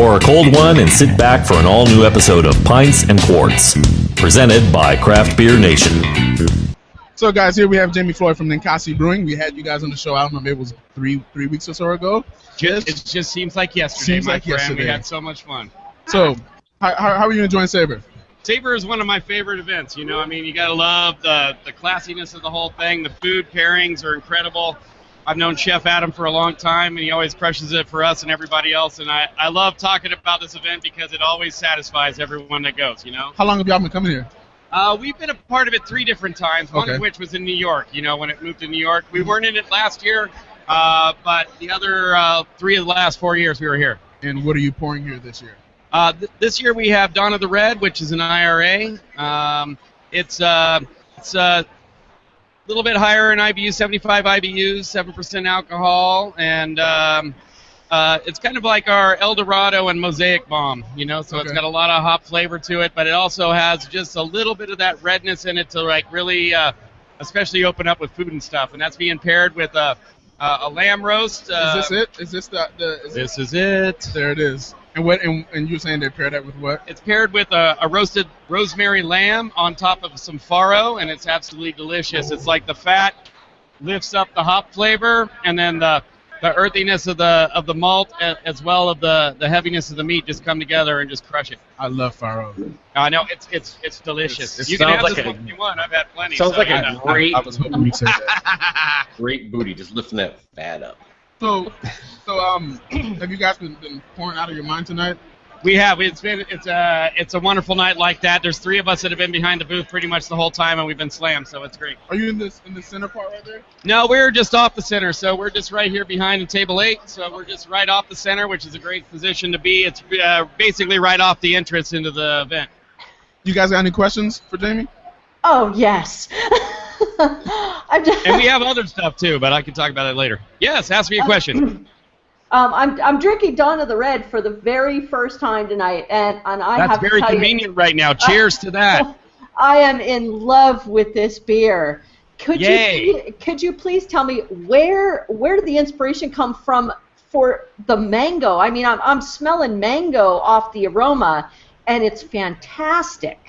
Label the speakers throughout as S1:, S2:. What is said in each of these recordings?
S1: Pour a cold one and sit back for an all-new episode of Pints and Quarts, presented by Craft Beer Nation.
S2: So, guys, here we have Jamie Floyd from Ninkasi Brewing. We had you guys on the show, I don't know, maybe it was three weeks or so ago.
S3: It just seems like yesterday, my friend. We had so much fun.
S2: So, how are you enjoying SAVOR?
S3: SAVOR is one of my favorite events. You know, I mean, you got to love the classiness of the whole thing. The food pairings are incredible. I've known Chef Adam for a long time, and he always crushes it for us and everybody else. And I love talking about this event because it always satisfies everyone that goes, you know.
S2: How long have y'all been coming here?
S3: We've been a part of it 3 different times, one of which was in New York, you know, when it moved to New York. We weren't in it last year, but the other 3 of the last 4 years we were here.
S2: And what are you pouring here this year?
S3: This year we have Dawn of the Red, which is an IRA. It's a little bit higher in IBUs, 75 IBUs, 7% alcohol, and it's kind of like our El Dorado and Mosaic Bomb, you know, so it's got a lot of hop flavor to it, but it also has just a little bit of that redness in it to like really especially open up with food and stuff, and that's being paired with a lamb roast.
S2: Is this it? Is this
S3: This is it.
S2: There it is. And what? And you're saying they pair that with what?
S3: It's paired with a roasted rosemary lamb on top of some farro, and it's absolutely delicious. It's like the fat lifts up the hop flavor, and then the earthiness of the malt as well as the heaviness of the meat just come together and just crush it.
S2: I love farro.
S3: I know it's delicious. You can have this one if you want. I've had plenty.
S4: Sounds like a great.
S2: I was hoping you'd say that.
S4: Great booty, just lifting that fat up.
S2: So have you guys been pouring out of your mind tonight?
S3: We have. It's a wonderful night like that. There's 3 of us that have been behind the booth pretty much the whole time, and we've been slammed, so it's great.
S2: Are you in the center part right there?
S3: No, we're just off the center, so we're just right here behind table 8. So we're just right off the center, which is a great position to be. It's basically right off the entrance into the event.
S2: You guys got any questions for Jamie?
S5: Oh yes.
S3: And we have other stuff too, but I can talk about it later. Yes, ask me a question.
S5: I'm drinking Dawn of the Red for the very first time tonight, and I
S3: That's
S5: have to
S3: very
S5: tell
S3: convenient right now. Cheers to that.
S5: I am in love with this beer. Could you please tell me where did the inspiration come from for the mango? I mean, I'm smelling mango off the aroma, and it's fantastic.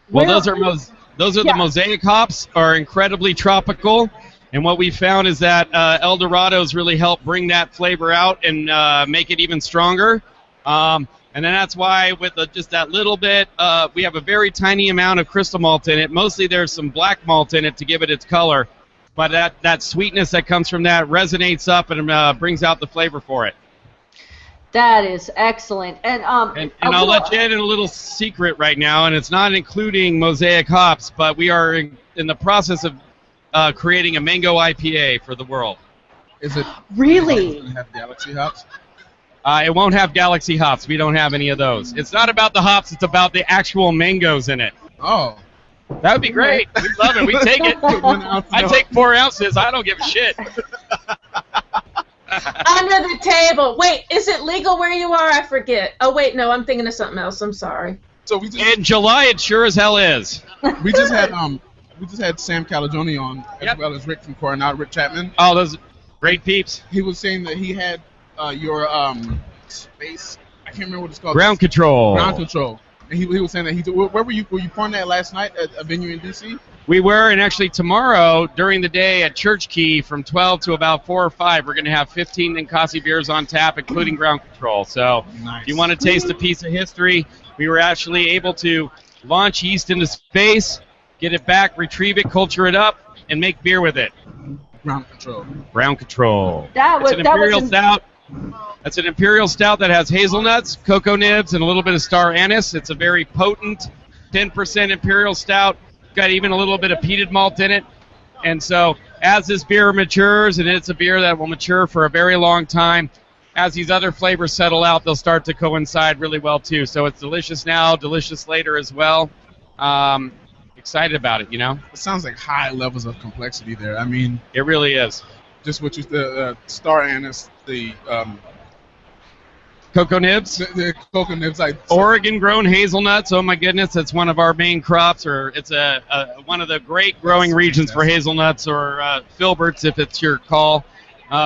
S3: Well, those are the Mosaic hops, are incredibly tropical, and what we found is that El Dorado's really helped bring that flavor out and make it even stronger. And then that's why with just that little bit, we have a very tiny amount of crystal malt in it. Mostly there's some black malt in it to give it its color, but that sweetness that comes from that resonates up and brings out the flavor for it.
S5: That is excellent. And
S3: I'll let you in a little secret right now, and it's not including Mosaic hops, but we are in the process of creating a mango IPA for the world.
S2: Is it
S5: really?
S2: Does it have Galaxy hops?
S3: It won't have Galaxy hops. We don't have any of those. It's not about the hops. It's about the actual mangoes in it.
S2: Oh.
S3: That would be great. We love it. We take it. I take 4 ounces. I don't give a shit.
S6: Under the table. Wait, is it legal where you are? I forget. Oh, wait, no, I'm thinking of something else. I'm sorry.
S2: So
S3: in July, it sure as hell is.
S2: We just had Sam Calagione on, as well as Rick from Coronado, Rick Chapman.
S3: Oh, those great peeps.
S2: He was saying that he had your space. I can't remember what it's called.
S3: Ground control.
S2: Ground control. And he was saying that where were you? Were you pouring that last night at a venue in DC?
S3: We were, and actually tomorrow during the day at Church Key from 12 to about 4 or 5, we're going to have 15 Ninkasi beers on tap, including Ground Control. So if you want to taste a piece of history, we were actually able to launch yeast into space, get it back, retrieve it, culture it up, and make beer with it.
S2: Ground Control.
S3: Ground Control.
S5: It's
S3: an imperial stout. That's an imperial stout that has hazelnuts, cocoa nibs, and a little bit of star anise. It's a very potent 10% imperial stout. Got even a little bit of peated malt in it. And so as this beer matures, and it's a beer that will mature for a very long time, as these other flavors settle out, they'll start to coincide really well too. So it's delicious now, delicious later as well. Excited about it, you know?
S2: It sounds like high levels of complexity there. I mean,
S3: it really is.
S2: Just what the star anise, the
S3: cocoa nibs.
S2: The cocoa nibs,
S3: Oregon-grown hazelnuts. Oh my goodness, that's one of our main crops, or it's one of the great growing regions for hazelnuts or filberts, if it's your call. In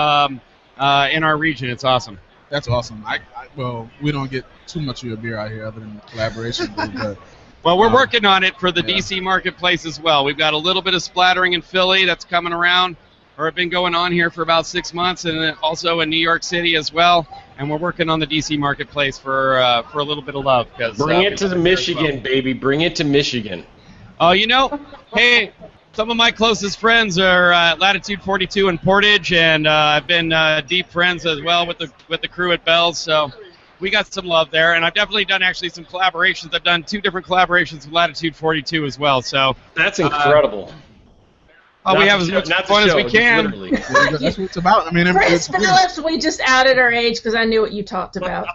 S3: our region, it's awesome.
S2: That's awesome. Well, we don't get too much of your beer out here other than collaboration, but
S3: Well, we're working on it for the
S2: yeah.
S3: DC marketplace as well. We've got a little bit of splattering in Philly that's coming around, or been going on here for about 6 months, and then also in New York City as well. And we're working on the DC marketplace for a little bit of love.
S4: Bring it to the Michigan, baby. Bring it to Michigan.
S3: Oh, hey, some of my closest friends are at Latitude 42 in Portage, and I've been deep friends as well with the crew at Bell's. So we got some love there, and I've definitely done actually some collaborations. I've done 2 different collaborations with Latitude 42 as well. So
S4: That's incredible.
S3: we have as much fun as we can.
S2: that's what it's about. I mean,
S6: Chris Phillips, we just outed our age because I knew what you talked about.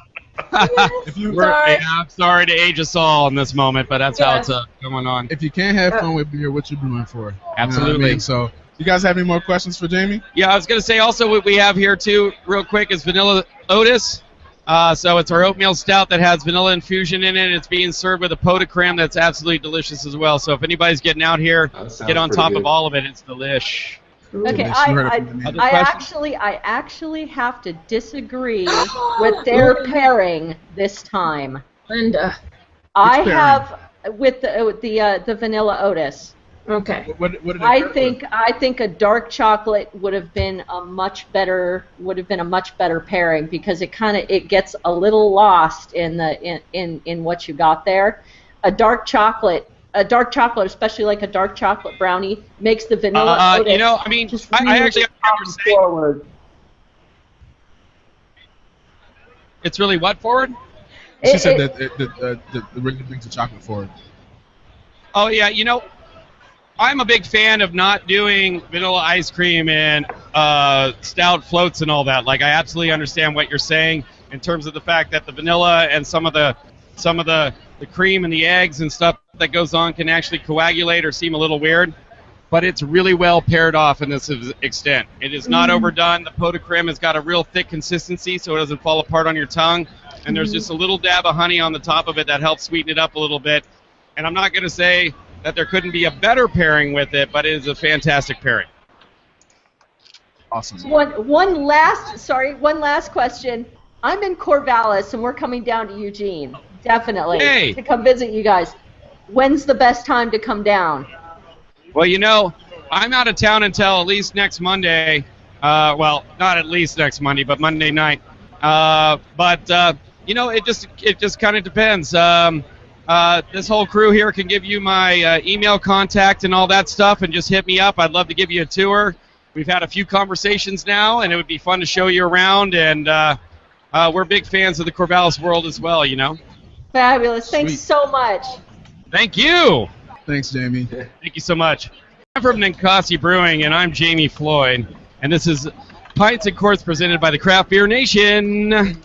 S3: I'm sorry to age us all in this moment, but that's how it's going on.
S2: if you can't have fun with beer, what you brewing for?
S3: Absolutely.
S2: You know what I mean? So, you guys have any more questions for Jamie?
S3: Yeah, I was going to say also what we have here too, real quick, is Vanilla Otis. So it's our oatmeal stout that has vanilla infusion in it. It's being served with a pot of creme that's absolutely delicious as well. So if anybody's getting out here, get on top of all of it. It's delish.
S5: Okay,
S2: Other
S5: I actually have to disagree with their pairing this time.
S6: Linda.
S5: I
S2: pairing?
S5: have with the Vanilla Otis.
S6: Okay.
S2: What did they
S5: I
S2: pair
S5: think a dark chocolate would have been a much better pairing because it gets a little lost in what you got there. A dark chocolate, especially like a dark chocolate brownie, makes the Vanilla Otis just really
S3: I actually
S5: come forward.
S3: It's really what forward?
S2: She said that it really brings the chocolate forward.
S3: Oh, yeah, I'm a big fan of not doing vanilla ice cream and stout floats and all that. Like, I absolutely understand what you're saying in terms of the fact that the vanilla and some of the cream and the eggs and stuff that goes on can actually coagulate or seem a little weird. But it's really well paired off in this extent. It is not overdone. The pot de creme has got a real thick consistency so it doesn't fall apart on your tongue. And there's just a little dab of honey on the top of it that helps sweeten it up a little bit. And I'm not going to say that there couldn't be a better pairing with it, but it is a fantastic pairing.
S2: Awesome.
S5: One last question. I'm in Corvallis, and we're coming down to Eugene, definitely, to come visit you guys. When's the best time to come down?
S3: Well, I'm out of town until at least next Monday. Well, not at least next Monday, but Monday night. It just kind of depends. This whole crew here can give you my email contact and all that stuff, and just hit me up. I'd love to give you a tour. We've had a few conversations now, and it would be fun to show you around. And we're big fans of the Corvallis world as well,
S5: Fabulous. Thanks so much.
S3: Thank you.
S2: Thanks, Jamie.
S3: Thank you so much. I'm from Ninkasi Brewing, and I'm Jamie Floyd. And this is Pints and Quarts presented by the Craft Beer Nation.